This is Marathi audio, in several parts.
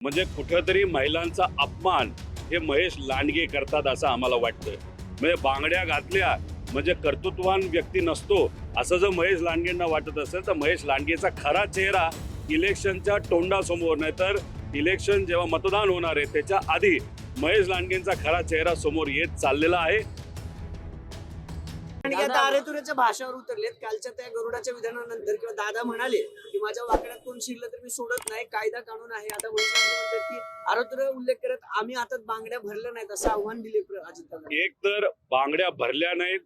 म्हणजे कुठेतरी महिलांचा अपमान हे महेश लांडगे करतात असं आम्हाला वाटतं. म्हणजे बांगड्या घातल्या म्हणजे कर्तृत्ववान व्यक्ती नसतो असं जर महेश लांडगेंना वाटत असेल तर महेश लांडगेचा खरा चेहरा इलेक्शनच्या तोंडासमोर, नाहीतर इलेक्शन जेव्हा मतदान होणार आहे त्याच्या आधी महेश लांडगेंचा खरा चेहरा समोर येत चाललेला आहे. आणि आता आरेतुरेच्या भाषावर उतरलेत. कालच्या त्या गरुडाच्या विधानानंतर किंवा दादा म्हणाले की माझ्या वाकड्यात कोण शिरलं तर मी सोडत नाही, कायदा कानून आहे. आता म्हणतात की आरेतुरे उल्लेख करत आम्ही आता बांगड्या भरल्या नाहीत असं आव्हान दिले अजित दादा. एक तर बांगड्या भरल्या नाहीत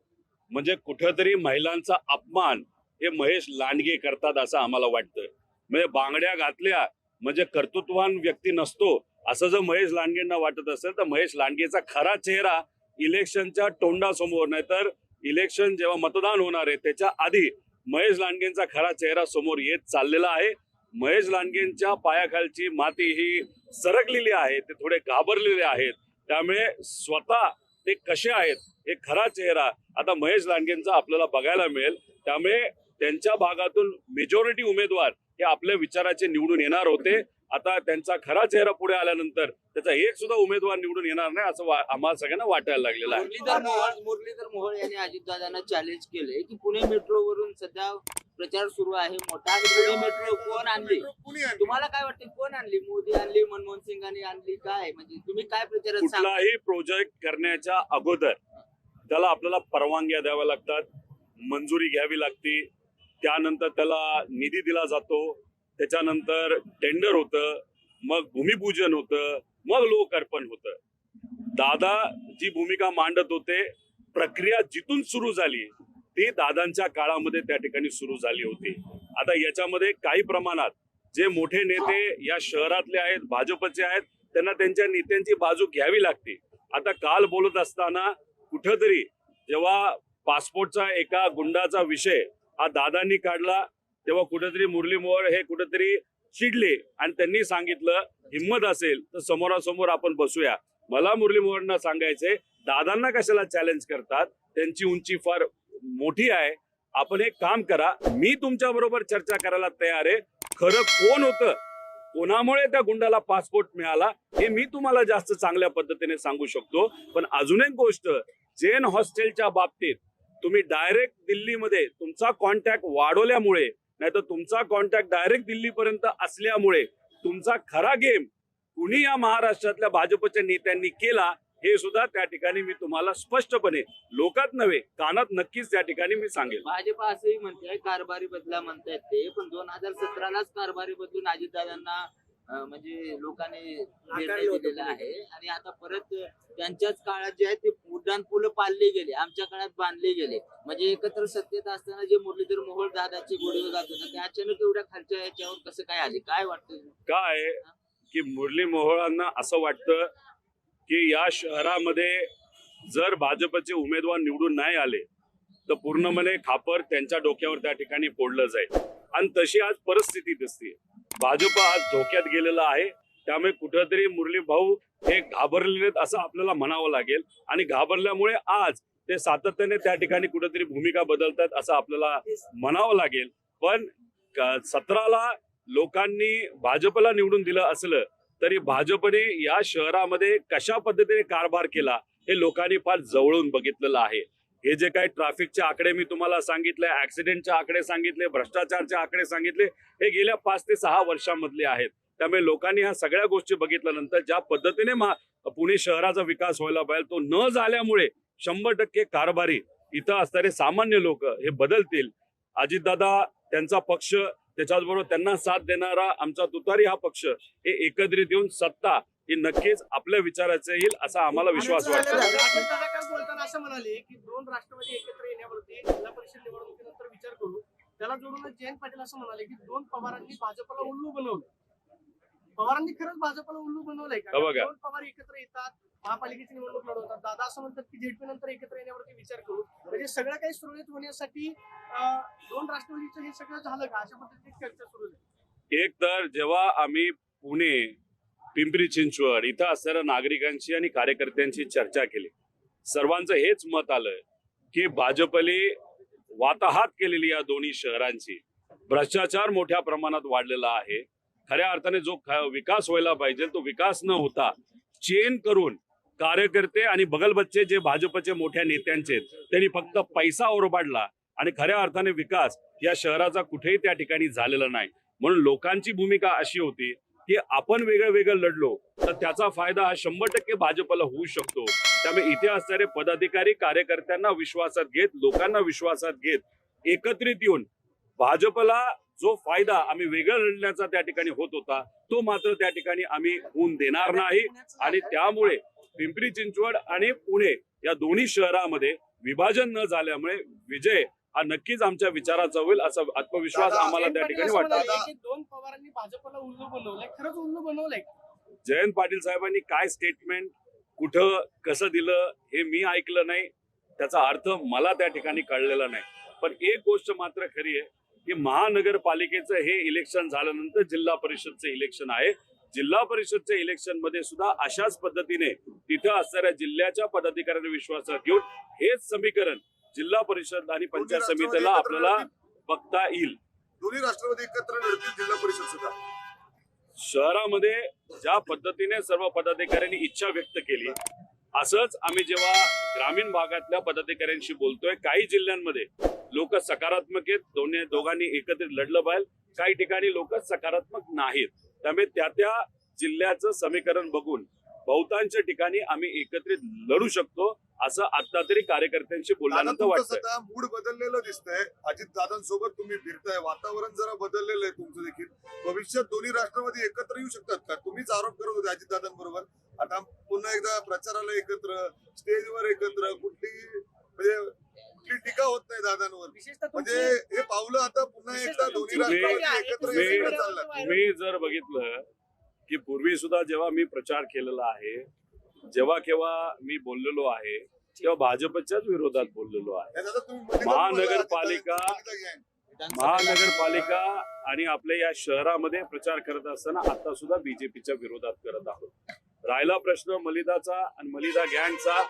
म्हणजे कुठेतरी महिलांचा अपमान हे महेश लांडगे करतात असं आम्हाला वाटतं. म्हणजे बांगड्या घातल्या म्हणजे कर्तृत्ववान व्यक्ती नसतो असं जर महेश लांडगेंना वाटत असेल तर महेश लांडगेचा खरा चेहरा इलेक्शनच्या तोंडासमोर, नाहीतर इलेक्शन जेव्हा मतदान होणार आहे त्याच्या आधी महेश लांडगेंचा खरा चेहरा समोर येत चाललेला आहे. महेश लांडगेंच्या पायाखालची माती ही सरकलेली आहे, ते थोडे घाबरलेले आहेत. त्यामुळे स्वतः ते कसे आहेत हे खरा चेहरा आता महेश लांडगेंचा आपल्याला बघायला मिळेल. त्यामुळे त्यांच्या भागातून मेजॉरिटी उमेदवार हे आपल्या विचाराचे निवडून येणार होते. आता त्यांचा खरा चेहरा पुढे आल्यानंतर त्याचा एक सुद्धा उमेदवार निवडून येणार नाही असं आम्हाला सगळ्यांना वाटायला लागलेलं आहे. मुरलीधर मोहोळ यांनी अजितदादांना चॅलेंज केले की पुणे मेट्रोवरून सध्या प्रचार सुरू आहे मोठा, आणि पुणे मेट्रो कोण आणली, तुम्हाला काय वाटतं कोण आणली? मोदी आणली, मनमोहन सिंगांनी आणली, काय म्हणजे तुम्ही काय प्रचारात कुठलाही प्रोजेक्ट करण्याच्या अगोदर त्याला आपल्याला परवानग्या द्याव्या लागतात, मंजुरी घ्यावी लागते, त्यानंतर त्याला निधी दिला जातो, त्याच्यानंतर टेंडर होतं, मग भूमिपूजन होतं, मग लोकार्पण होतं. दादा जी भूमिका मांडत होते, प्रक्रिया जिथून सुरू झाली ती दादांच्या काळामध्ये त्या ठिकाणी सुरू झाली होती. आता याच्यामध्ये काही प्रमाणात जे मोठे नेते या शहरातले आहेत, भाजपचे आहेत, त्यांना त्यांच्या नेत्यांची बाजू घ्यावी लागते. आता काल बोलत असताना कुठेतरी जेव्हा पासपोर्टचा एका गुंडाचा विषय हा दादांनी काढला तेव्हा कुठेतरी मुरली मोहोळ हे कुठेतरी चिडले आणि त्यांनी सांगितलं हिम्मत असेल तर समोरासमोर आपण बसूया. मला मुरली मोहोळांना सांगायचंय, दादांना कशाला चॅलेंज करतात, त्यांची उंची फार मोठी आहे. आपण एक काम करा, मी तुमच्या बरोबर चर्चा करायला तयार आहे. खरं कोण होतं, कोणामुळे त्या गुंडाला पासपोर्ट मिळाला हे मी तुम्हाला जास्त चांगल्या पद्धतीने सांगू शकतो. पण अजून एक गोष्ट, जैन हॉस्टेलच्या बाबतीत तुम्ही डायरेक्ट दिल्लीमध्ये तुमचा कॉन्टॅक्ट वाढवल्यामुळे, नाही तर तुमचा कॉन्टॅक्ट डायरेक्ट दिल्लीपर्यंत असल्यामुळे तुमचा खरा गेम कुणी या महाराष्ट्रातल्या भाजपच्या नेत्यांनी केला हे सुद्धा त्या ठिकाणी मी तुम्हाला स्पष्टपणे लोकात नव्हे कानात नक्कीच त्या ठिकाणी मी सांगेल. भाजप असंही म्हणते कारभारी बदला म्हणतायत ते, पण 2017लाच कारभारी बदलून अजितदादांना म्हणजे लोकांनी निर्णय दिलेला आहे. आणि आता परत त्यांच्याच काळात जे आहे ते उड्डाण पूल पाडले गेले, आमच्या काळात बांधले गेले. म्हणजे एकत्र सत्तेत असताना जे मुरलीधर मोहोळ दादाची गोडीवर जात होतं ते अचानक एवढ्या खालच्या याच्यावर कसं काय आले, काय वाटतं? काय की मुरली मोहोळांना असं वाटतं की या शहरामध्ये जर भाजपचे उमेदवार निवडून नाही आले तर पूर्णपणे खापर त्यांच्या डोक्यावर त्या ठिकाणी फोडलं जाईल. आणि तशी आज परिस्थिती दिसते. भाजप आज धोक्यात गेलेला आहे. त्यामुळे कुठेतरी मुरली भाऊ हे घाबरलेले असं आपल्याला म्हणावं लागेल. आणि घाबरल्यामुळे आज ते सातत्याने त्या ठिकाणी कुठेतरी भूमिका बदलतात असं आपल्याला म्हणावं लागेल. पण 17ला लोकांनी भाजपला निवडून दिलं असलं तरी भाजपने या शहरामध्ये कशा पद्धतीने कारभार केला हे लोकांनी फार जवळून बघितलेलं आहे. हे जे काही ट्रॅफिकचे आकडे मी तुम्हाला सांगितले, ऍक्सिडेंटचे आकडे सांगितले, भ्रष्टाचारचे आकडे सांगितले, हे गेल्या 5 ते 6 वर्षांमधले आहेत. त्यामुळे लोकांनी ह्या सगळ्या गोष्टी बघितल्यानंतर ज्या पद्धतीने पुणे शहराचा विकास व्हायला पाहिजे तो न झाल्यामुळे 100% कारभारी इथं असणारे सामान्य लोक हे बदलतील. अजितदादा, त्यांचा पक्ष, त्याच्याचबरोबर त्यांना साथ देणारा आमचा तुतारी हा पक्ष हे एकत्रित येऊन सत्ता ही नक्कीच आपल्या विचाराचं येईल असा आम्हाला विश्वास वाटतो. बोलताना असं म्हणाले की 2 राष्ट्रवादी एकत्र येण्यावरती जिल्हा परिषद निवडणुकीनंतर विचार करू. त्याला जोडून जयंत पाटील असं म्हणाले की 2 पवारांनी भाजपला उल्लू बनवलं. पवारांनी खरंच भाजपला उल्लू बनवलंय का? 2 पवार एकत्र येतात, महापालिकेची निवडणूक लढवतात. दादा असं म्हणतात की झेडपी नंतर एकत्र येण्यावरती विचार करू. म्हणजे सगळं काही सुरळीत होण्यासाठी 2 राष्ट्रवादीचं हे सगळं झालं का, अशा पद्धतीची चर्चा सुरू झाली. एक तर जेव्हा आम्ही पुणे, पिंपरी चिंचवड इथं असणाऱ्या नागरिकांची आणि कार्यकर्त्यांची चर्चा केली, सर्वांचं हेच मत आलं की भाजपने वाताहात केलेली या दोन्ही शहरांची, भ्रष्टाचार मोठ्या प्रमाणात वाढलेला आहे. खऱ्या अर्थाने जो विकास व्हायला पाहिजे तो विकास न होता चेन करून कार्यकर्ते आणि बगलबच्चे जे भाजपचे मोठ्या नेत्यांचे आहेत, त्यांनी फक्त पैसा ओरबाडला आणि खऱ्या अर्थाने विकास या शहराचा कुठेही त्या ठिकाणी झालेला नाही. म्हणून लोकांची भूमिका अशी होती की आपण वेगळं वेगळं लढलो तर त्याचा फायदा हा 100% भाजपला होऊ शकतो. त्यामुळे इथे असणारे पदाधिकारी कार्यकर्त्यांना विश्वासात घेत, लोकांना विश्वासात घेत एकत्रित येऊन भाजपला जो फायदा आम्ही वेगळं लढण्याचा त्या ठिकाणी होत होता तो मात्र त्या ठिकाणी आम्ही होऊन देणार नाही. आणि त्यामुळे पिंपरी चिंचवड आणि पुणे या दोन्ही शहरामध्ये विभाजन न झाल्यामुळे विजय हा नक्कीच आमच्या विचाराचा होईल असा आत्मविश्वास आम्हाला त्या ठिकाणी वाटतो. दोन पवारांनी भाजपला उल्लू बनवलंय, खरंच उल्लू बनवलंय. जयंत पाटील साहेबांनी काय स्टेटमेंट कुठं कसं दिलं हे मी ऐकलं नाही, त्याचा अर्थ मला त्या ठिकाणी कळलेला नाही. पण एक गोष्ट मात्र खरी आहे की महानगरपालिकेचं हे इलेक्शन झाल्यानंतर जिल्हा परिषदचं इलेक्शन आहे. जिल्हा परिषदच्या इलेक्शन मध्ये सुद्धा अशाच पद्धतीने तिथं असणाऱ्या जिल्ह्याच्या पदाधिकाऱ्यांना विश्वासात घेऊन हेच समीकरण जिल्हा परिषद आणि पंचायत समितीला आपल्याला बघता येईल. दोन्ही राष्ट्रवादी एकत्र लढतील जिल्हा परिषद सुद्धा. शहरामध्ये ज्या पद्धतीने सर्व पदाधिकाऱ्यांनी इच्छा व्यक्त केली असंच आम्ही जेव्हा ग्रामीण भागातल्या पदाधिकाऱ्यांशी बोलतोय, काही जिल्ह्यांमध्ये लोक सकारात्मक आहेत, दोघांनी एकत्रित लढलं पाहिजे, काही ठिकाणी लोक सकारात्मक नाहीत. त्यामुळे त्या जिल्ह्याचं समीकरण बघून बहुतांश ठिकाणी आम्ही एकत्रित लढू शकतो असं आता तरी कार्यकर्त्यांशी बोलल्यानंतर वाटतंय. सध्या मूड बदललेलं दिसतंय. अजित दादांसोबत तुम्ही फिरताय, वातावरण जरा बदललेलं आहे तुमचं देखील. भविष्यात दोन्ही राष्ट्रवादी एकत्र येऊ शकतात का? तुम्हीच आरोप करत होते अजित दादांबरोबर, आता पुन्हा एकदा प्रचाराला एकत्र, स्टेजवर एकत्र, कुठली टीका होत नाही दादांवर. म्हणजे हे पावलं आता पुन्हा एकदा दोन्ही राष्ट्रवादी एकत्र येण्याकडे चाललं. तुम्ही जर बघितलं की पूर्वी सुद्धा जेव्हा मी प्रचार केलेला आहे, जेव्हा केव्हा मी बोललेलो आहे तेव्हा भाजपच्याच विरोधात बोललेलो आहे. महानगरपालिका आणि आपल्या या शहरामध्ये प्रचार करत असताना आता सुद्धा बीजेपीच्या विरोधात करत आहोत. राहिला प्रश्न मलिदाचा आणि मलिदा गँगचा,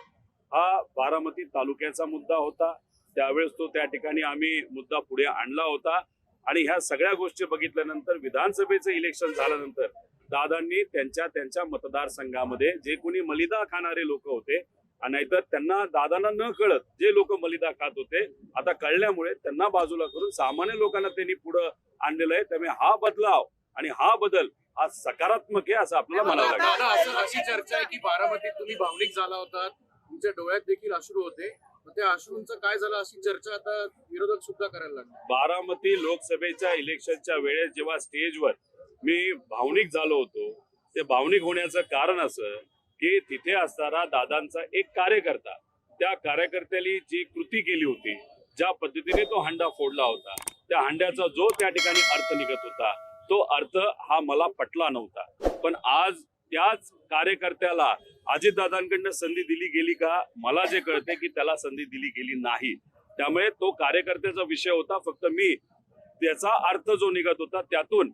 हा बारामती तालुक्याचा मुद्दा होता. त्यावेळेस तो त्या ठिकाणी आम्ही मुद्दा पुढे आणला होता. आणि ह्या सगळ्या गोष्टी बघितल्यानंतर विधानसभेचं इलेक्शन झाल्यानंतर दादांनी त्यांच्या मतदारसंघामध्ये जे कोणी मलिदा खाणारे लोक होते, नाहीतर त्यांना दादांना न कळत जे लोक मलिदा खात होते, आता कळल्यामुळे त्यांना बाजूला करून सामान्य लोकांना त्यांनी पुढे आणलेलं आहे. त्यामुळे हा बदलाव आणि हा बदल हा सकारात्मक आहे असं आपल्याला म्हणावं लागेल. दादा, अशी चर्चा आहे की बारामतीत तुम्ही भावनिक झाला होता, तुमच्या डोळ्यात देखील अश्रू होते, त्या अश्रूंचं काय झालं अशी चर्चा आता विरोधक सुद्धा करायला लागले. बारामती लोकसभेच्या इलेक्शनच्या वेळेस जेव्हा स्टेजवर मी भावनिक झालो होतो, ते भावनिक होण्याचं कारण असं की तिथे असणारा दादांचा एक कार्यकर्ता, त्या कार्यकर्त्याने जी कृती केली होती, ज्या पद्धतीने तो हंडा फोडला होता, त्या हंड्याचा जो त्या ठिकाणी अर्थ निघत होता तो अर्थ हा मला पटला नव्हता. पण आज त्याच कार्यकर्त्याला अजितदादांकडनं संधी दिली गेली का? मला जे कळते की त्याला संधी दिली गेली नाही. त्यामुळे तो कार्यकर्त्याचा विषय होता. फक्त मी त्याचा अर्थ जो निघत होता त्यातून